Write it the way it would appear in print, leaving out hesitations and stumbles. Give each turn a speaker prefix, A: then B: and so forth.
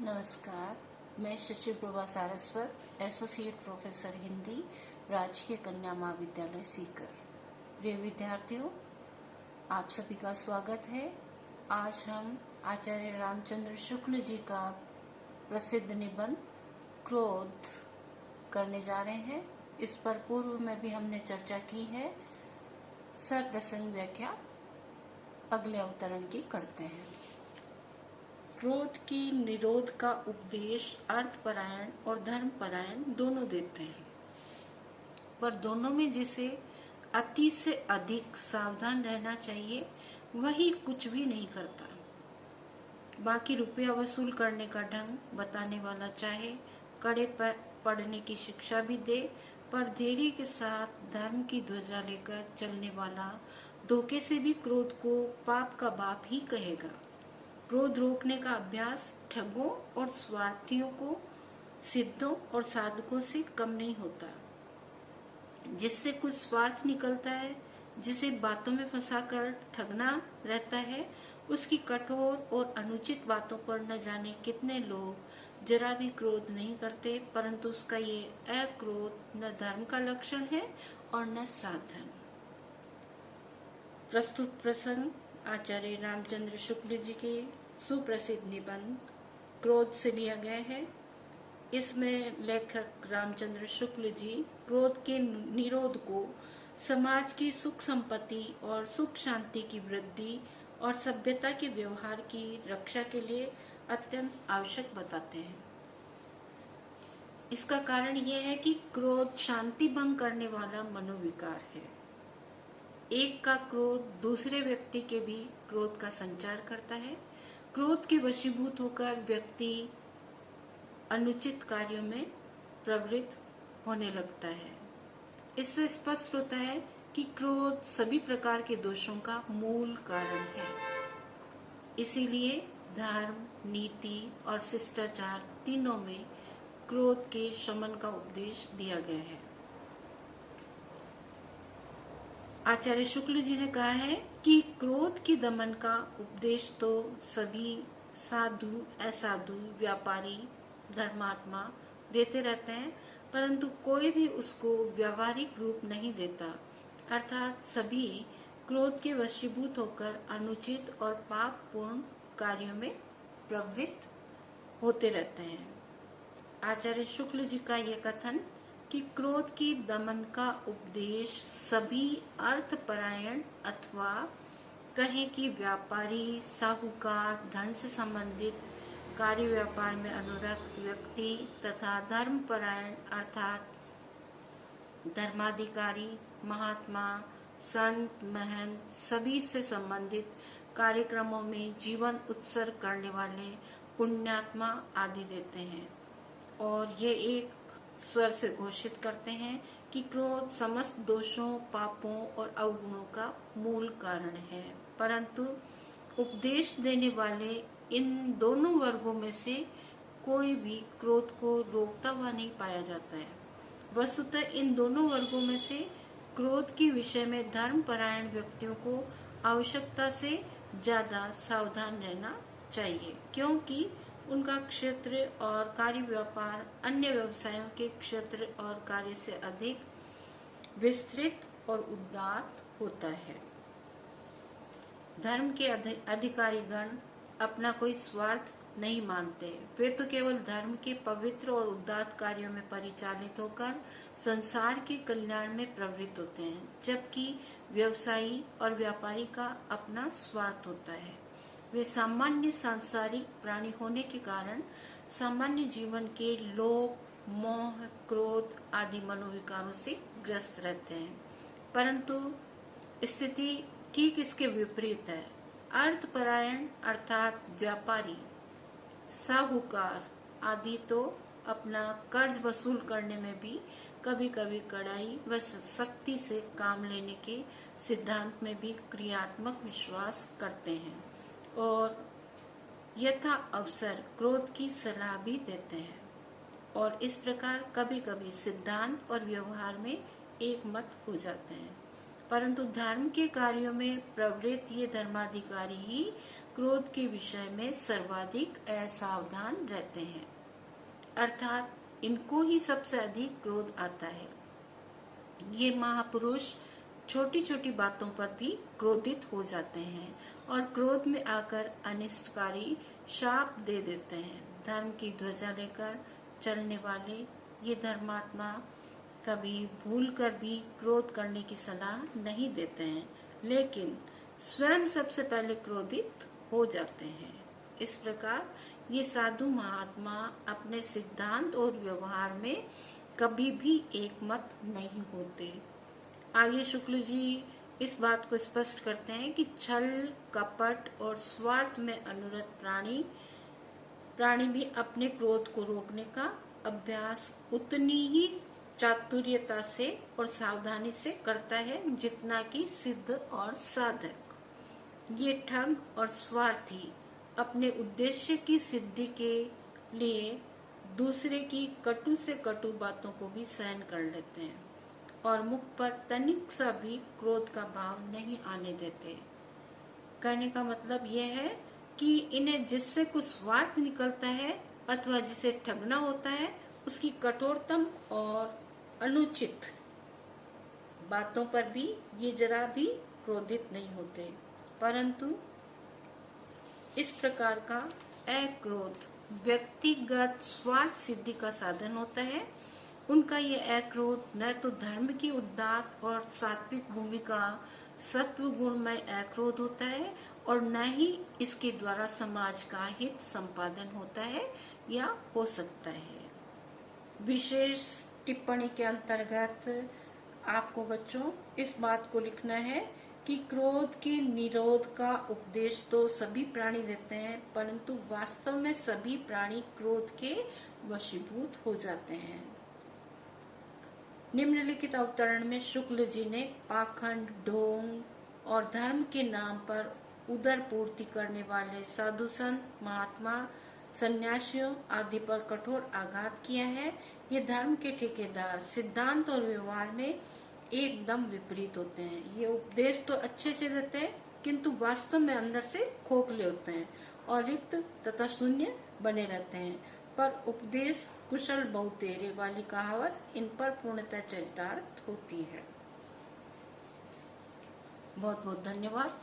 A: नमस्कार। मैं Shashi Prabha Saraswat, associate professor Hindi, राजकीय कन्या महाविद्यालय सीकर। प्रिय विद्यार्थियों, आप सभी का स्वागत है। आज हम आचार्य रामचंद्र शुक्ल जी का प्रसिद्ध निबंध क्रोध करने जा रहे हैं। इस पर पूर्व में भी हमने चर्चा की है। सरप्रसंग व्याख्या अगले अवतरण की करते हैं। क्रोध की निरोध का उपदेश अर्थपरायण और धर्मपरायण दोनों देते हैं, पर दोनों में जिसे अति से अधिक सावधान रहना चाहिए वही कुछ भी नहीं करता। बाकी रुपया वसूल करने का ढंग बताने वाला चाहे कड़े पर पड़ने की शिक्षा भी दे, पर धैर्य के साथ धर्म की ध्वजा लेकर चलने वाला धोखे से भी क्रोध को पाप का बाप ही कहेगा। क्रोध रोकने का अभ्यास ठगों और स्वार्थियों को सिद्धों और साधकों से कम नहीं होता। जिससे कुछ स्वार्थ निकलता है, जिसे बातों में फंसाकर ठगना रहता है, उसकी कठोर और अनुचित बातों पर न जाने कितने लोग जरा भी क्रोध नहीं करते, परंतु उसका ये अक्रोध न धर्म का लक्षण है और न साधन। प्रस्तुत प्रसंग आचार्य रामचंद्र शुक्ल जी के सुप्रसिद्ध निबंध क्रोध से लिया गया है। इसमें लेखक रामचंद्र शुक्ल जी क्रोध के निरोध को समाज की सुख संपत्ति और सुख शांति की वृद्धि और सभ्यता के व्यवहार की रक्षा के लिए अत्यंत आवश्यक बताते हैं। इसका कारण यह है कि क्रोध शांति भंग करने वाला मनोविकार है। एक का क्रोध दूसरे व्यक्ति के भी क्रोध का संचार करता है। क्रोध के वशीभूत होकर व्यक्ति अनुचित कार्यों में प्रवृत्त होने लगता है। इससे स्पष्ट होता है कि क्रोध सभी प्रकार के दोषों का मूल कारण है। इसीलिए धर्म, नीति और शिष्टाचार तीनों में क्रोध के शमन का उपदेश दिया गया है। आचार्य शुक्ल जी ने कहा है कि क्रोध की दमन का उपदेश तो सभी साधु, असाधु, व्यापारी, धर्मात्मा देते रहते हैं, परंतु कोई भी उसको व्यावहारिक रूप नहीं देता। अर्थात सभी क्रोध के वशीभूत होकर अनुचित और पापपूर्ण कार्यों में प्रवृत्त होते रहते हैं। आचार्य शुक्ल जी का यह कथन कि क्रोध की दमन का उपदेश सभी अर्थपरायण अथवा कहें कि व्यापारी, साहूकार, धन से संबंधित कार्य व्यापार में अनुरक्त व्यक्ति तथा धर्मपरायण अर्थात धर्माधिकारी, महात्मा, संत, महंत सभी से संबंधित कार्यक्रमों में जीवन उत्सर्ग करने वाले पुण्यात्मा आदि देते हैं, और ये एक स्वर से घोषित करते हैं कि क्रोध समस्त दोषों, पापों और अवगुणों का मूल कारण है। परंतु उपदेश देने वाले इन दोनों वर्गों में से कोई भी क्रोध को रोकता हुआ नहीं पाया जाता है। वस्तुतः इन दोनों वर्गों में से क्रोध के विषय में धर्मपरायण व्यक्तियों को आवश्यकता से ज्यादा सावधान रहना चाहिए, क्योंकि उनका क्षेत्र और कार्य व्यापार अन्य व्यवसायों के क्षेत्र और कार्य से अधिक विस्तृत और उदात्त होता है। धर्म के अधिकारीगण अपना कोई स्वार्थ नहीं मानते। वे तो केवल धर्म के पवित्र और उदात्त कार्यों में परिचालित होकर संसार के कल्याण में प्रवृत्त होते हैं, जबकि व्यवसायी और व्यापारी का अपना स्वार्थ होता है। वे सामान्य सांसारिक प्राणी होने के कारण सामान्य जीवन के लोभ, मोह, क्रोध आदि मनोविकारों से ग्रस्त रहते हैं। परंतु स्थिति ठीक इसके विपरीत है। अर्थपरायण अर्थात व्यापारी, साहूकार आदि तो अपना कर्ज वसूल करने में भी कभी कभी कड़ाई व सख्ती से काम लेने के सिद्धांत में भी क्रियात्मक विश्वास करते हैं और यथा अवसर क्रोध की सलाह भी देते हैं, और इस प्रकार कभी कभी सिद्धांत और व्यवहार में एक मत हो जाते हैं। परंतु धर्म के कार्यों में प्रवृत्त ये धर्माधिकारी ही क्रोध के विषय में सर्वाधिक असावधान रहते हैं, अर्थात इनको ही सबसे अधिक क्रोध आता है। ये महापुरुष छोटी छोटी बातों पर भी क्रोधित हो जाते हैं और क्रोध में आकर अनिष्टकारी शाप दे देते हैं। धर्म की ध्वजा लेकर चलने वाले ये धर्मात्मा कभी भूल कर भी क्रोध करने की सलाह नहीं देते हैं, लेकिन स्वयं सबसे पहले क्रोधित हो जाते हैं। इस प्रकार ये साधु महात्मा अपने सिद्धांत और व्यवहार में कभी भी एक मत नहीं होते। आगे शुक्ल जी इस बात को स्पष्ट करते हैं कि छल, कपट और स्वार्थ में अनुरत प्राणी भी अपने क्रोध को रोकने का अभ्यास उतनी ही चातुर्यता से और सावधानी से करता है जितना कि सिद्ध और साधक। ये ठग और स्वार्थी अपने उद्देश्य की सिद्धि के लिए दूसरे की कटु से कटु बातों को भी सहन कर लेते हैं और मुख पर तनिक सा भी क्रोध का भाव नहीं आने देते। कहने का मतलब यह है कि इन्हें जिससे कुछ स्वार्थ निकलता है अथवा जिसे ठगना होता है उसकी कठोरतम और अनुचित बातों पर भी ये जरा भी क्रोधित नहीं होते, परंतु इस प्रकार का अक्रोध व्यक्तिगत स्वार्थ सिद्धि का साधन होता है। उनका ये अक्रोध न तो धर्म की उदात्त और सात्विक भूमिका सत्व गुणमय अक्रोध होता है और न ही इसके द्वारा समाज का हित संपादन होता है या हो सकता है। विशेष टिप्पणी के अंतर्गत आपको बच्चों इस बात को लिखना है कि क्रोध के निरोध का उपदेश तो सभी प्राणी देते हैं, परंतु वास्तव में सभी प्राणी क्रोध के वशीभूत हो जाते हैं। निम्नलिखित अवतरण में शुक्ल जी ने पाखंड, ढोंग और धर्म के नाम पर उदर पूर्ति करने वाले साधु संत, महात्मा, सन्यासियों आदि पर कठोर आघात किया है। ये धर्म के ठेकेदार सिद्धांत और व्यवहार में एकदम विपरीत होते हैं। ये उपदेश तो अच्छे से देते हैं किंतु वास्तव में अंदर से खोखले होते हैं और रिक्त तथा शून्य बने रहते हैं। पर उपदेश कुशल बहु तेरे वाली कहावत इन पर पूर्णतः चरितार्थ होती है। बहुत बहुत धन्यवाद।